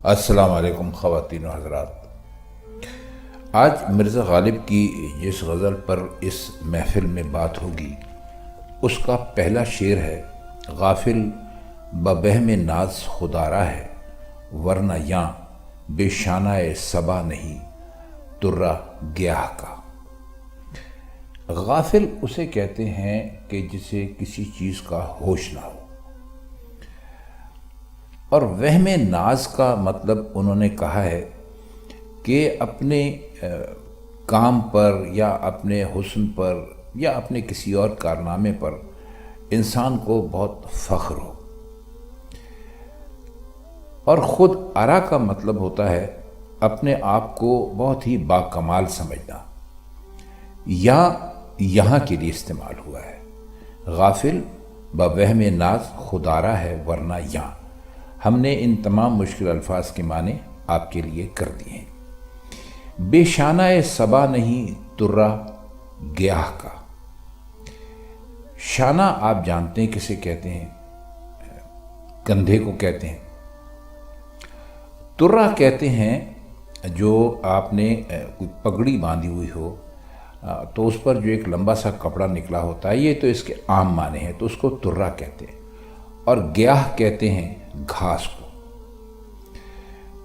السلام علیکم خواتین و حضرات۔ آج مرزا غالب کی جس غزل پر اس محفل میں بات ہوگی اس کا پہلا شعر ہے: غافل بوہم ناز خودآرا ہے، ورنہ یاں بے شانہ صبا نہیں ترا گیاہ کا۔ غافل اسے کہتے ہیں کہ جسے کسی چیز کا ہوش نہ ہو، اور وہم ناز کا مطلب انہوں نے کہا ہے کہ اپنے کام پر یا اپنے حسن پر یا اپنے کسی اور کارنامے پر انسان کو بہت فخر ہو۔ اور خود آرا کا مطلب ہوتا ہے اپنے آپ کو بہت ہی باکمال سمجھنا، یہاں کے لیے استعمال ہوا ہے۔ غافل بوہم ناز خودآرا ہے، ورنہ یاں۔ ہم نے ان تمام مشکل الفاظ کے معنی آپ کے لیے کر دیے ہیں۔ بے شانہ صبا نہیں ترا گیاہ کا۔ شانہ آپ جانتے ہیں کسے کہتے ہیں؟ کندھے کو کہتے ہیں۔ ترا کہتے ہیں جو آپ نے کوئی پگڑی باندھی ہوئی ہو تو اس پر جو ایک لمبا سا کپڑا نکلا ہوتا ہے، یہ تو اس کے عام معنی ہیں، تو اس کو ترا کہتے ہیں۔ اور گیاہ کہتے ہیں گھاس کو۔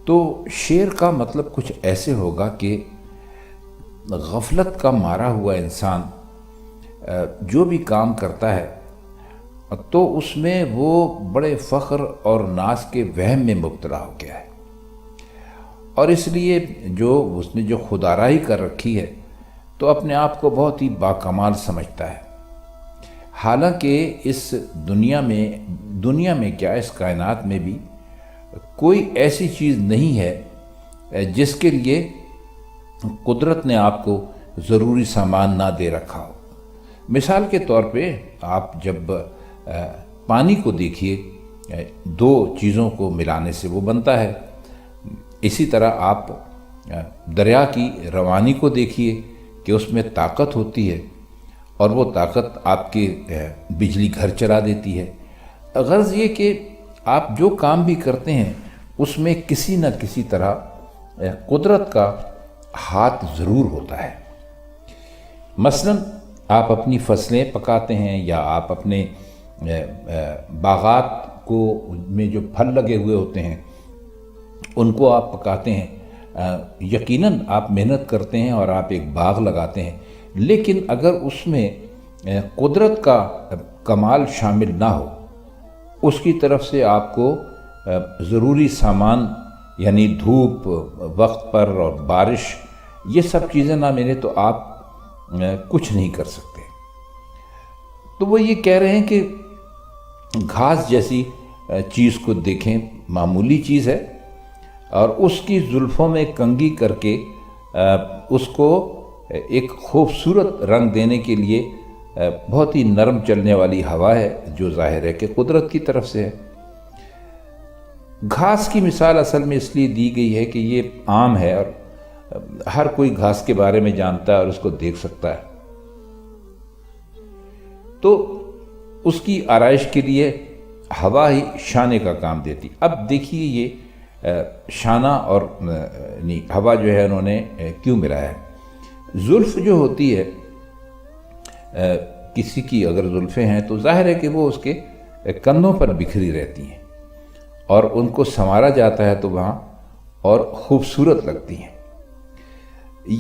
تو شعر کا مطلب کچھ ایسے ہوگا کہ غفلت کا مارا ہوا انسان جو بھی کام کرتا ہے تو اس میں وہ بڑے فخر اور ناز کے وہم میں مبتلا ہو گیا ہے، اور اس لیے اس نے جو خودآرائی کر رکھی ہے تو اپنے آپ کو بہت ہی باکمال سمجھتا ہے۔ حالانکہ اس دنیا میں کیا اس کائنات میں بھی کوئی ایسی چیز نہیں ہے جس کے لیے قدرت نے آپ کو ضروری سامان نہ دے رکھا ہو۔ مثال کے طور پہ آپ جب پانی کو دیکھیے، دو چیزوں کو ملانے سے وہ بنتا ہے۔ اسی طرح آپ دریا کی روانی کو دیکھیے کہ اس میں طاقت ہوتی ہے، اور وہ طاقت آپ کے بجلی گھر چلا دیتی ہے۔ غرض یہ کہ آپ جو کام بھی کرتے ہیں اس میں کسی نہ کسی طرح قدرت کا ہاتھ ضرور ہوتا ہے۔ مثلا آپ اپنی فصلیں پکاتے ہیں یا آپ اپنے باغات میں جو پھل لگے ہوئے ہوتے ہیں ان کو آپ پکاتے ہیں۔ یقیناً آپ محنت کرتے ہیں اور آپ ایک باغ لگاتے ہیں، لیکن اگر اس میں قدرت کا کمال شامل نہ ہو، اس کی طرف سے آپ کو ضروری سامان یعنی دھوپ وقت پر اور بارش، یہ سب چیزیں نہ ملے تو آپ کچھ نہیں کر سکتے۔ تو وہ یہ کہہ رہے ہیں کہ گھاس جیسی چیز کو دیکھیں، معمولی چیز ہے، اور اس کی زلفوں میں کنگھی کر کے اس کو ایک خوبصورت رنگ دینے کے لیے بہت ہی نرم چلنے والی ہوا ہے جو ظاہر ہے کہ قدرت کی طرف سے ہے۔ گھاس کی مثال اصل میں اس لیے دی گئی ہے کہ یہ عام ہے اور ہر کوئی گھاس کے بارے میں جانتا ہے اور اس کو دیکھ سکتا ہے، تو اس کی آرائش کے لیے ہوا ہی شانے کا کام دیتی۔ اب دیکھیے یہ شانہ اور ہوا جو ہے انہوں نے کیوں ملایا ہے۔ زلف جو ہوتی ہے، کسی کی اگر زلفیں ہیں تو ظاہر ہے کہ وہ اس کے کندھوں پر بکھری رہتی ہیں، اور ان کو سنوارا جاتا ہے تو وہاں اور خوبصورت لگتی ہیں۔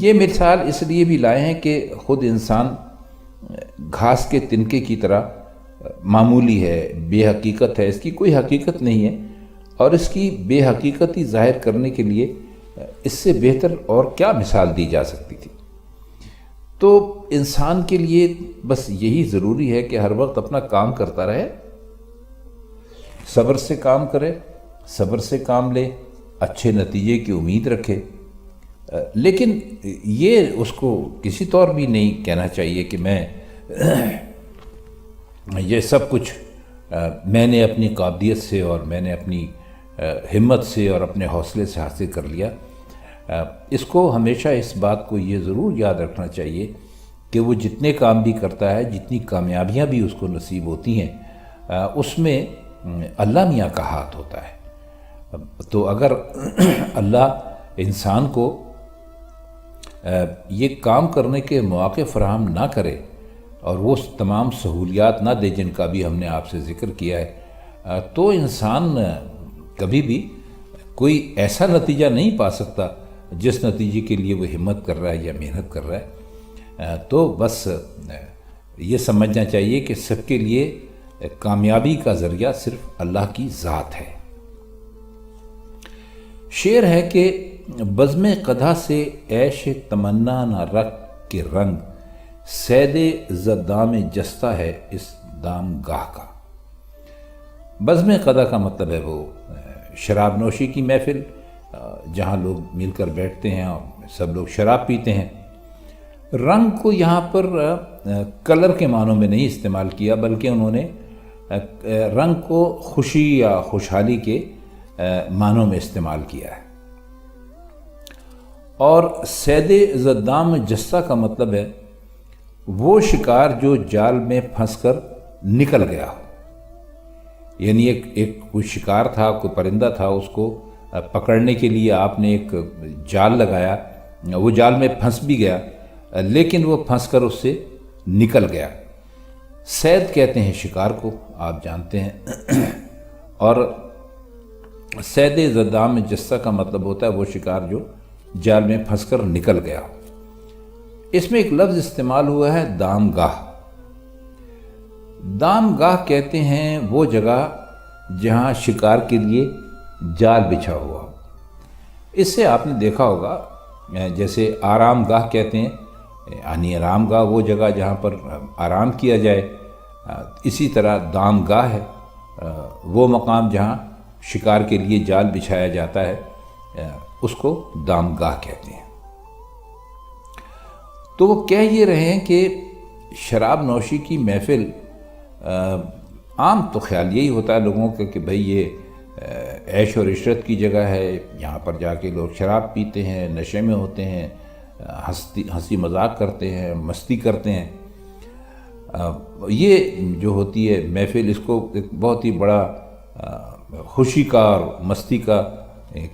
یہ مثال اس لیے بھی لائے ہیں کہ خود انسان گھاس کے تنکے کی طرح معمولی ہے، بے حقیقت ہے، اس کی کوئی حقیقت نہیں ہے، اور اس کی بے حقیقتی ظاہر کرنے کے لیے اس سے بہتر اور کیا مثال دی جا سکتی تھی۔ تو انسان کے لیے بس یہی ضروری ہے کہ ہر وقت اپنا کام کرتا رہے، صبر سے کام کرے، صبر سے کام لے، اچھے نتیجے کی امید رکھے، لیکن یہ اس کو کسی طور بھی نہیں کہنا چاہیے کہ میں یہ سب کچھ میں نے اپنی قابلیت سے اور میں نے اپنی ہمت سے اور اپنے حوصلے سے حاصل کر لیا۔ اس کو ہمیشہ اس بات کو یہ ضرور یاد رکھنا چاہیے کہ وہ جتنے کام بھی کرتا ہے، جتنی کامیابیاں بھی اس کو نصیب ہوتی ہیں، اس میں اللہ میاں کا ہاتھ ہوتا ہے، تو اگر اللہ انسان کو یہ کام کرنے کے مواقع فراہم نہ کرے اور وہ تمام سہولیات نہ دے جن کا بھی ہم نے آپ سے ذکر کیا ہے، تو انسان کبھی بھی کوئی ایسا نتیجہ نہیں پا سکتا جس نتیجے کے لیے وہ ہمت کر رہا ہے یا محنت کر رہا ہے۔ تو بس یہ سمجھنا چاہیے کہ سب کے لیے کامیابی کا ذریعہ صرف اللہ کی ذات ہے۔ شعر ہے کہ بزم قدح سے عیش تمنا نہ رکھ کے رنگ، صید زدام جستہ ہے اس دام گاہ کا۔ بزم قدح کا مطلب ہے وہ شراب نوشی کی محفل، جہاں لوگ مل کر بیٹھتے ہیں اور سب لوگ شراب پیتے ہیں۔ رنگ کو یہاں پر کلر کے معنوں میں نہیں استعمال کیا، بلکہ انہوں نے رنگ کو خوشی یا خوشحالی کے معنوں میں استعمال کیا ہے۔ اور صید زدام جستہ کا مطلب ہے وہ شکار جو جال میں پھنس کر نکل گیا ہو، یعنی ایک کوئی شکار تھا، کوئی پرندہ تھا، اس کو پکڑنے کے لیے آپ نے ایک جال لگایا، وہ جال میں پھنس بھی گیا لیکن وہ پھنس کر اس سے نکل گیا۔ صید کہتے ہیں شکار کو، آپ جانتے ہیں۔ اور صید زدام جستہ کا مطلب ہوتا ہے وہ شکار جو جال میں پھنس کر نکل گیا ہو۔ اس میں ایک لفظ استعمال ہوا ہے دام گاہ۔ دام گاہ کہتے ہیں وہ جگہ جہاں شکار کے لیے جال بچھا ہوا ہو۔ اس سے آپ نے دیکھا ہوگا جیسے آرام گاہ کہتے ہیں، یعنی آرام گاہ وہ جگہ جہاں پر آرام کیا جائے، اسی طرح دام گاہ ہے وہ مقام جہاں شکار کے لیے جال بچھایا جاتا ہے، اس کو دام گاہ کہتے ہیں۔ تو وہ کہہ یہ رہے ہیں کہ شراب نوشی کی محفل، عام تو خیال یہی ہوتا ہے لوگوں کا کہ بھئی یہ عیش اور عشرت کی جگہ ہے، یہاں پر جا کے لوگ شراب پیتے ہیں، نشے میں ہوتے ہیں، ہنسی مذاق کرتے ہیں، مستی کرتے ہیں۔ یہ جو ہوتی ہے محفل، اس کو ایک بہت ہی بڑا خوشی کا اور مستی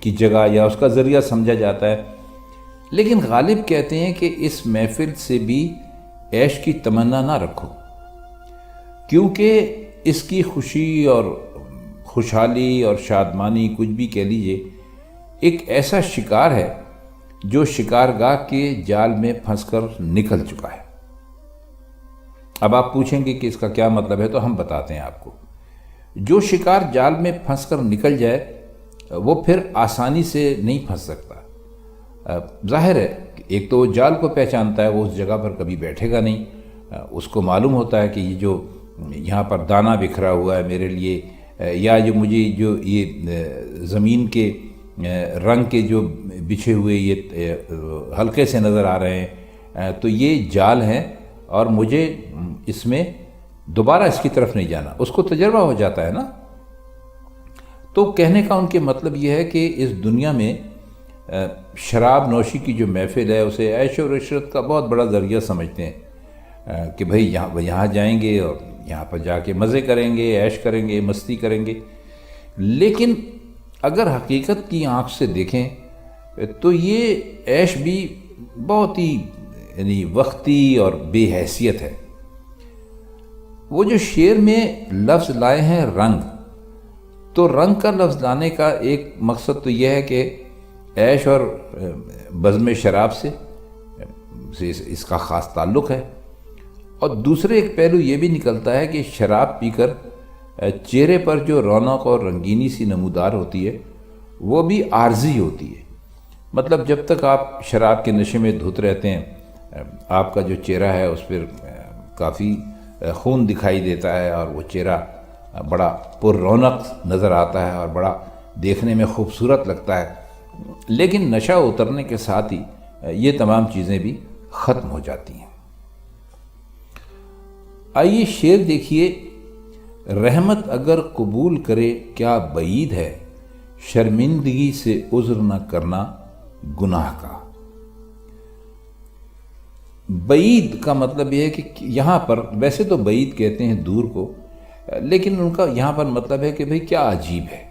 کی جگہ یا اس کا ذریعہ سمجھا جاتا ہے۔ لیکن غالب کہتے ہیں کہ اس محفل سے بھی عیش کی تمنا نہ رکھو، کیونکہ اس کی خوشی اور خوشحالی اور شادمانی کچھ بھی کہہ لیجئے، ایک ایسا شکار ہے جو شکارگاہ کے جال میں پھنس کر نکل چکا ہے۔ اب آپ پوچھیں گے کہ اس کا کیا مطلب ہے، تو ہم بتاتے ہیں آپ کو۔ جو شکار جال میں پھنس کر نکل جائے وہ پھر آسانی سے نہیں پھنس سکتا۔ ظاہر ہے کہ ایک تو وہ جال کو پہچانتا ہے، وہ اس جگہ پر کبھی بیٹھے گا نہیں، اس کو معلوم ہوتا ہے کہ یہ جو یہاں پر دانہ بکھرا ہوا ہے میرے لیے، یا جو مجھے جو یہ زمین کے رنگ کے جو بچھے ہوئے یہ حلقے سے نظر آ رہے ہیں، تو یہ جال ہیں اور مجھے اس میں دوبارہ اس کی طرف نہیں جانا، اس کو تجربہ ہو جاتا ہے نا۔ تو کہنے کا ان کے مطلب یہ ہے کہ اس دنیا میں شراب نوشی کی جو محفل ہے اسے عیش اور عشرت کا بہت بڑا ذریعہ سمجھتے ہیں کہ بھئی یہاں جائیں گے اور یہاں پر جا کے مزے کریں گے، عیش کریں گے، مستی کریں گے۔ لیکن اگر حقیقت کی آنکھ سے دیکھیں تو یہ عیش بھی بہت ہی یعنی وقتی اور بے حیثیت ہے۔ وہ جو شعر میں لفظ لائے ہیں رنگ، تو رنگ کا لفظ لانے کا ایک مقصد تو یہ ہے کہ عیش اور بزم شراب سے اس کا خاص تعلق ہے، اور دوسرے ایک پہلو یہ بھی نکلتا ہے کہ شراب پی کر چہرے پر جو رونق اور رنگینی سی نمودار ہوتی ہے وہ بھی عارضی ہوتی ہے۔ مطلب جب تک آپ شراب کے نشے میں دھت رہتے ہیں، آپ کا جو چہرہ ہے اس پر کافی خون دکھائی دیتا ہے اور وہ چہرہ بڑا پر رونق نظر آتا ہے اور بڑا دیکھنے میں خوبصورت لگتا ہے۔ لیکن نشہ اترنے کے ساتھ ہی یہ تمام چیزیں بھی ختم ہو جاتی ہیں۔ آئیے شعر دیکھیے، رحمت اگر قبول کرے کیا بعید ہے، شرمندگی سے عذر نہ کرنا گناہ کا۔ بعید کا مطلب یہ ہے کہ یہاں پر ویسے تو بعید کہتے ہیں دور کو، لیکن ان کا یہاں پر مطلب ہے کہ بھئی کیا عجیب ہے،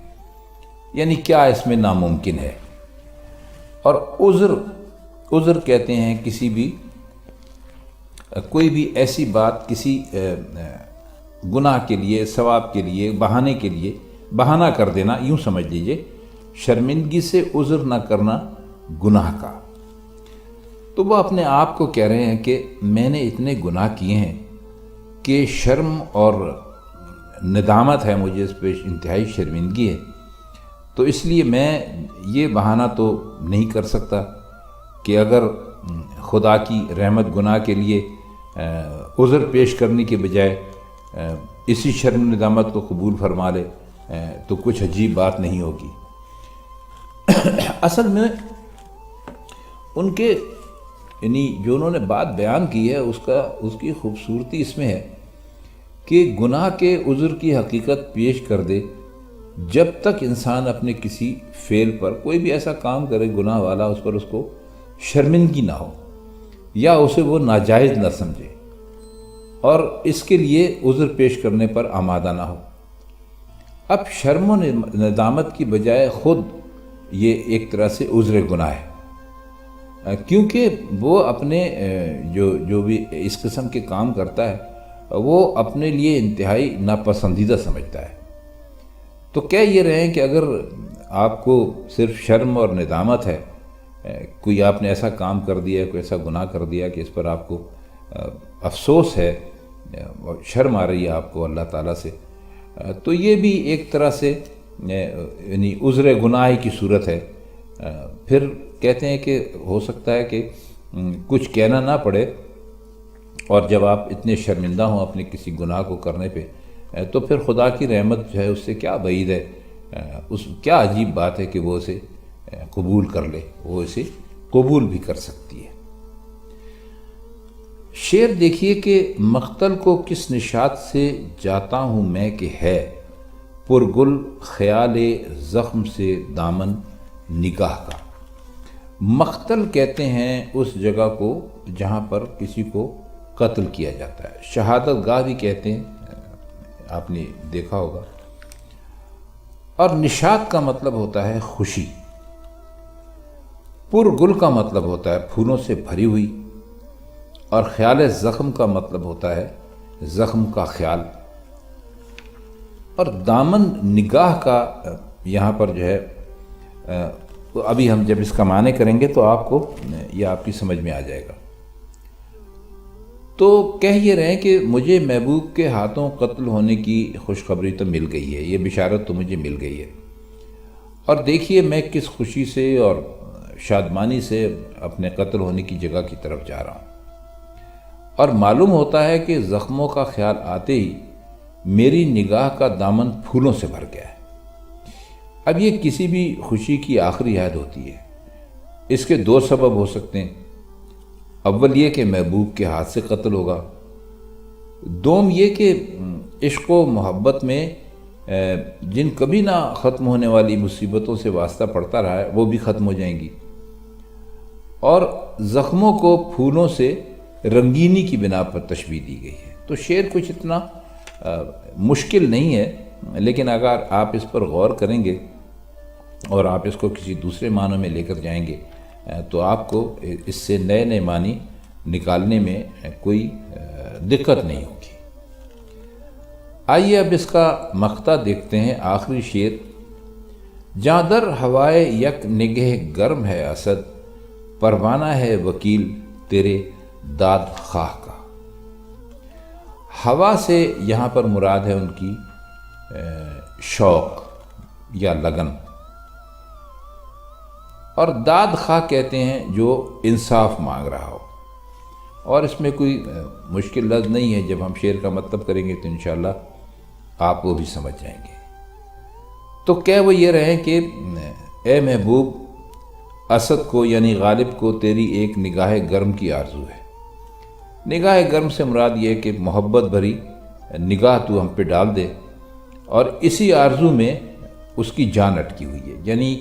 یعنی کیا اس میں ناممکن ہے؟ اور عذر کہتے ہیں کسی بھی کوئی بھی ایسی بات کسی گناہ کے لیے، ثواب کے لیے، بہانے کے لیے بہانہ کر دینا، یوں سمجھ لیجئے شرمندگی سے عذر نہ کرنا گناہ کا۔ تو وہ اپنے آپ کو کہہ رہے ہیں کہ میں نے اتنے گناہ کیے ہیں کہ شرم اور ندامت ہے مجھے، اس پہ انتہائی شرمندگی ہے، تو اس لیے میں یہ بہانہ تو نہیں کر سکتا کہ اگر خدا کی رحمت گناہ کے لیے عذر پیش کرنے کے بجائے اسی شرم ندامت کو قبول فرما لے تو کچھ عجیب بات نہیں ہوگی۔ اصل میں ان کے یعنی جو انہوں نے بات بیان کی ہے اس کی خوبصورتی اس میں ہے کہ گناہ کے عذر کی حقیقت پیش کر دے جب تک انسان اپنے کسی فعل پر کوئی بھی ایسا کام کرے گناہ والا، اس پر اس کو شرمندگی نہ ہو یا اسے وہ ناجائز نہ سمجھے اور اس کے لیے عذر پیش کرنے پر آمادہ نہ ہو۔ اب شرم و ندامت کی بجائے خود یہ ایک طرح سے عذر گناہ ہے، کیونکہ وہ اپنے جو بھی اس قسم کے کام کرتا ہے وہ اپنے لیے انتہائی ناپسندیدہ سمجھتا ہے۔ تو کہہ یہ رہے ہیں کہ اگر آپ کو صرف شرم اور ندامت ہے، کوئی آپ نے ایسا کام کر دیا، کوئی ایسا گناہ کر دیا کہ اس پر آپ کو افسوس ہے، شرم آ رہی ہے آپ کو اللہ تعالیٰ سے، تو یہ بھی ایک طرح سے یعنی عذر گناہ کی صورت ہے۔ پھر کہتے ہیں کہ ہو سکتا ہے کہ کچھ کہنا نہ پڑے، اور جب آپ اتنے شرمندہ ہوں اپنے کسی گناہ کو کرنے پہ تو پھر خدا کی رحمت جو ہے اس سے کیا بعید ہے، کیا عجیب بات ہے کہ وہ اسے قبول کر لے، وہ اسے قبول بھی کر سکتی ہے۔ شعر دیکھیے کہ مقتل کو کس نشاط سے جاتا ہوں میں کہ ہے، پرگل خیال زخم سے دامن نگاہ کا۔ مقتل کہتے ہیں اس جگہ کو جہاں پر کسی کو قتل کیا جاتا ہے، شہادت گاہ بھی کہتے ہیں، آپ نے دیکھا ہوگا۔ اور نشاط کا مطلب ہوتا ہے خوشی، پرگل کا مطلب ہوتا ہے پھولوں سے بھری ہوئی، اور خیال زخم کا مطلب ہوتا ہے زخم کا خیال، اور دامن نگاہ کا یہاں پر جو ہے ابھی ہم جب اس کا معنی کریں گے تو آپ کو یہ آپ کی سمجھ میں آ جائے گا۔ تو کہہ یہ رہے ہیں کہ مجھے محبوب کے ہاتھوں قتل ہونے کی خوشخبری تو مل گئی ہے، یہ بشارت تو مجھے مل گئی ہے، اور دیکھیے میں کس خوشی سے اور شادمانی سے اپنے قتل ہونے کی جگہ کی طرف جا رہا ہوں، اور معلوم ہوتا ہے کہ زخموں کا خیال آتے ہی میری نگاہ کا دامن پھولوں سے بھر گیا ہے۔ اب یہ کسی بھی خوشی کی آخری حد ہوتی ہے، اس کے دو سبب ہو سکتے ہیں، اول یہ کہ محبوب کے ہاتھ سے قتل ہوگا، دوم یہ کہ عشق و محبت میں جن کبھی نہ ختم ہونے والی مصیبتوں سے واسطہ پڑتا رہا ہے وہ بھی ختم ہو جائیں گی، اور زخموں کو پھولوں سے رنگینی کی بنا پر تشبیہ دی گئی ہے۔ تو شعر کچھ اتنا مشکل نہیں ہے، لیکن اگر آپ اس پر غور کریں گے اور آپ اس کو کسی دوسرے معنوں میں لے کر جائیں گے تو آپ کو اس سے نئے نئے معنی نکالنے میں کوئی دقت نہیں ہوگی۔ آئیے اب اس کا مقطع دیکھتے ہیں، آخری شعر۔ جاں در ہوائے یک نگہ گرم ہے اسد، پروانہ ہے وکیل تیرے داد خواہ کا۔ ہوا سے یہاں پر مراد ہے ان کی شوق یا لگن، اور داد خواہ کہتے ہیں جو انصاف مانگ رہا ہو، اور اس میں کوئی مشکل لفظ نہیں ہے، جب ہم شعر کا مطلب کریں گے تو انشاءاللہ آپ وہ بھی سمجھ جائیں گے۔ تو کہہ وہ یہ رہے کہ اے محبوب، اسد کو یعنی غالب کو تیری ایک نگاہ گرم کی آرزو ہے۔ نگاہ گرم سے مراد یہ کہ محبت بھری نگاہ تو ہم پہ ڈال دے، اور اسی آرزو میں اس کی جان اٹکی ہوئی ہے، یعنی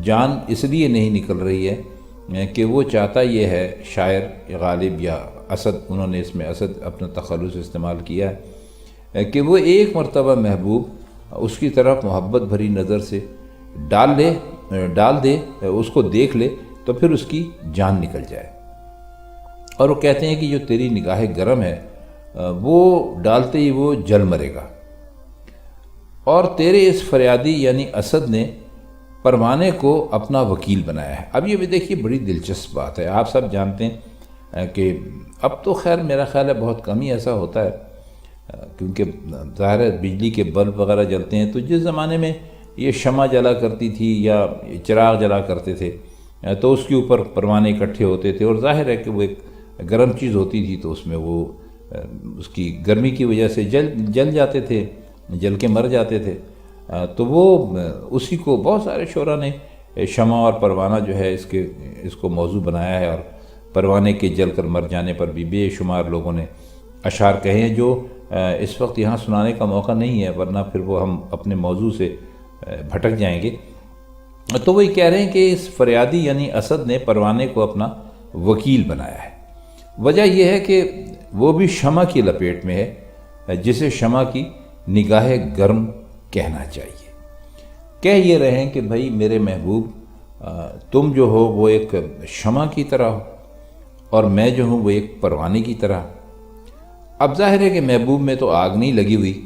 جان اس لیے نہیں نکل رہی ہے کہ وہ چاہتا یہ ہے، شاعر غالب یا اسد، انہوں نے اس میں اسد اپنا تخلص استعمال کیا ہے، کہ وہ ایک مرتبہ محبوب اس کی طرف محبت بھری نظر سے ڈال دے اس کو دیکھ لے تو پھر اس کی جان نکل جائے۔ اور وہ کہتے ہیں کہ جو تیری نگاہ گرم ہے وہ ڈالتے ہی وہ جل مرے گا۔ اور تیرے اس فریادی یعنی اسد نے پروانے کو اپنا وکیل بنایا ہے۔ اب یہ بھی دیکھیے بڑی دلچسپ بات ہے۔ آپ سب جانتے ہیں کہ اب تو خیر میرا خیال ہے بہت کم ہی ایسا ہوتا ہے، کیونکہ ظاہر ہے بجلی کے بلب وغیرہ جلتے ہیں، تو جس زمانے میں یہ شمع جلا کرتی تھی یا چراغ جلا کرتے تھے تو اس کے اوپر پروانے اکٹھے ہوتے تھے، اور ظاہر ہے کہ وہ ایک گرم چیز ہوتی تھی تو اس میں وہ اس کی گرمی کی وجہ سے جل جاتے تھے، جل کے مر جاتے تھے۔ تو وہ اسی کو بہت سارے شعراء نے شمع اور پروانہ جو ہے اس کو موضوع بنایا ہے، اور پروانے کے جل کر مر جانے پر بھی بے شمار لوگوں نے اشعار کہے ہیں جو اس وقت یہاں سنانے کا موقع نہیں ہے، ورنہ پھر وہ ہم اپنے موضوع سے بھٹک جائیں گے۔ تو وہی کہہ رہے ہیں کہ اس فریادی یعنی اسد نے پروانے کو اپنا وکیل بنایا ہے۔ وجہ یہ ہے کہ وہ بھی شمع کی لپیٹ میں ہے، جسے شمع کی نگاہ گرم کہنا چاہیے۔ کہہ یہ رہے ہیں کہ بھائی میرے محبوب تم جو ہو وہ ایک شمع کی طرح ہو، اور میں جو ہوں وہ ایک پروانے کی طرح۔ اب ظاہر ہے کہ محبوب میں تو آگ نہیں لگی ہوئی،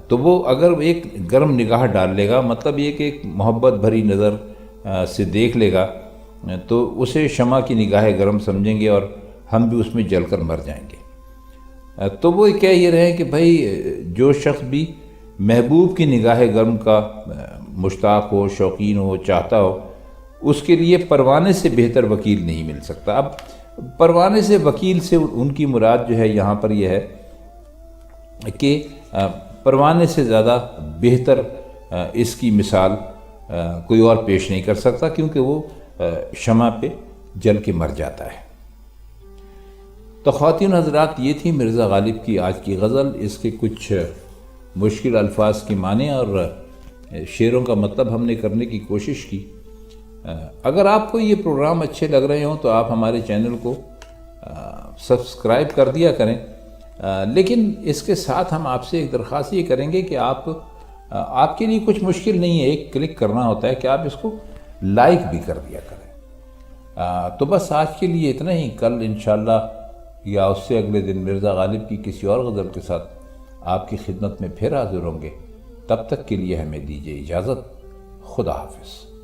تو وہ اگر ایک گرم نگاہ ڈال لے گا، مطلب یہ کہ ایک محبت بھری نظر سے دیکھ لے گا، تو اسے شمع کی نگاہ گرم سمجھیں گے اور ہم بھی اس میں جل کر مر جائیں گے۔ تو وہ کہہ یہ رہے ہیں کہ بھائی جو شخص بھی محبوب کی نگاہ گرم کا مشتاق ہو، شوقین ہو، چاہتا ہو، اس کے لیے پروانے سے بہتر وکیل نہیں مل سکتا۔ اب پروانے سے وکیل سے ان کی مراد جو ہے یہاں پر یہ ہے کہ پروانے سے زیادہ بہتر اس کی مثال کوئی اور پیش نہیں کر سکتا، کیونکہ وہ شمع پہ جل کے مر جاتا ہے۔ تو خواتین حضرات، یہ تھی مرزا غالب کی آج کی غزل۔ اس کے کچھ مشکل الفاظ کی معنی اور شعروں کا مطلب ہم نے کرنے کی کوشش کی۔ اگر آپ کو یہ پروگرام اچھے لگ رہے ہوں تو آپ ہمارے چینل کو سبسکرائب کر دیا کریں، لیکن اس کے ساتھ ہم آپ سے ایک درخواست یہ کریں گے کہ آپ کے لیے کچھ مشکل نہیں ہے، ایک کلک کرنا ہوتا ہے کہ آپ اس کو لائک بھی کر دیا کریں۔ تو بس آج کے لیے اتنا ہی۔ کل انشاءاللہ یا اس سے اگلے دن مرزا غالب کی کسی اور غزل کے ساتھ آپ کی خدمت میں پھر حاضر ہوں گے۔ تب تک کے لیے ہمیں دیجیے اجازت۔ خدا حافظ۔